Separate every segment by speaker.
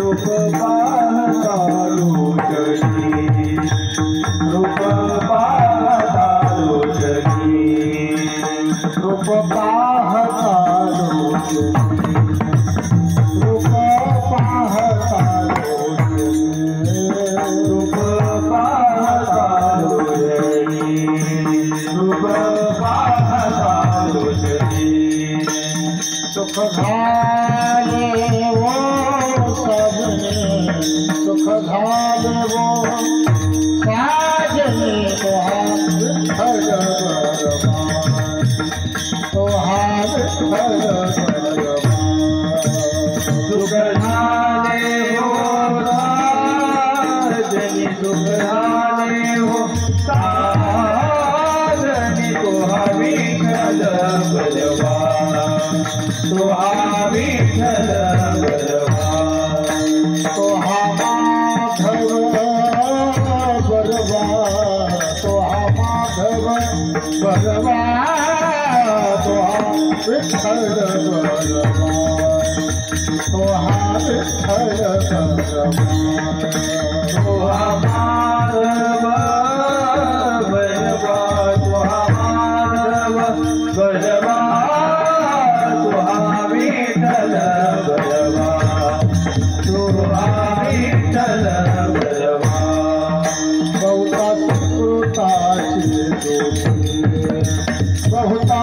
Speaker 1: रूप पाहता लोचनी, रूप पाहता लोचनी, रूप पाहता लोचनी, रूप पाहता लोचनी, रूप पाहता लोचनी, रूप पाहता लोचनी। सुख घाले वो सबने, सुख घाले वो साजने तो विठ्ठल तो विठ्ठल सुख घाले वो साजनी, सुख घाले वो साजनी तो विठ्ठल बलवा, तो विठ्ठल बलवा, तो माधव बलवा, तो माधव बलवा, तो विठ्ठल बलवा, तो विठ्ठल बलवा, तो माधव बलवा, तो माधव बलवा, विठ्ठल बलवा, तो विठ्ठल बलवा। बहुता सुकृताची जोडी, बहुता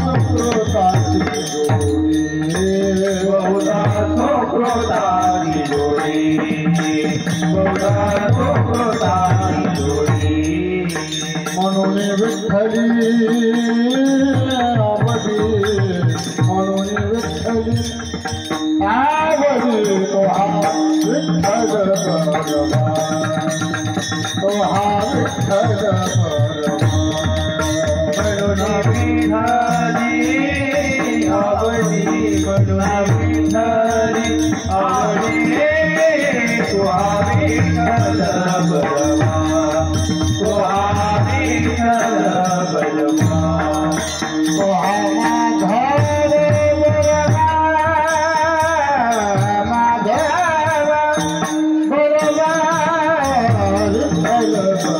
Speaker 1: सुकृताची जोडी, बहुता सुकृताची जोडी, बहुता सुकृताची जोडी। म्हणून विठ्ठली आवडी, म्हणून विठ्ठली आवडी, तो विठ्ठल बलवा, तो विठ्ठल बलवा। म्हणून विठ्ठली आवडी, म्हणून विठ्ठली आवडी, तो विठ्ठल बलवा, तो विठ्ठल बलवा, तो माधव बलवा, माधव बलवा, विठ्ठल बलवा,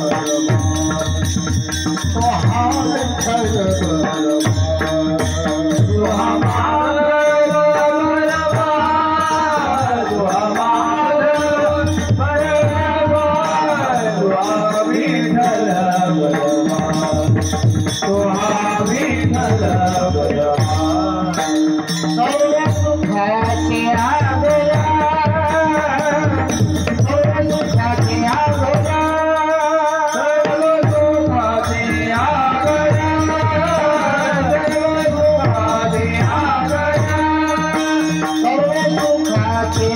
Speaker 1: तो विठ्ठल बलवा, तो माधव बलवा, तो माधव बलवा, तो विठ्ठल बलवा, तो विठ्ठल बलवा। सर्व सुखाचे आगोया, सर्व सुखाचे आगोया, सर्व सुखाचे आगोया, सर्व सुखाचे आगोया, सर्व सुखाचे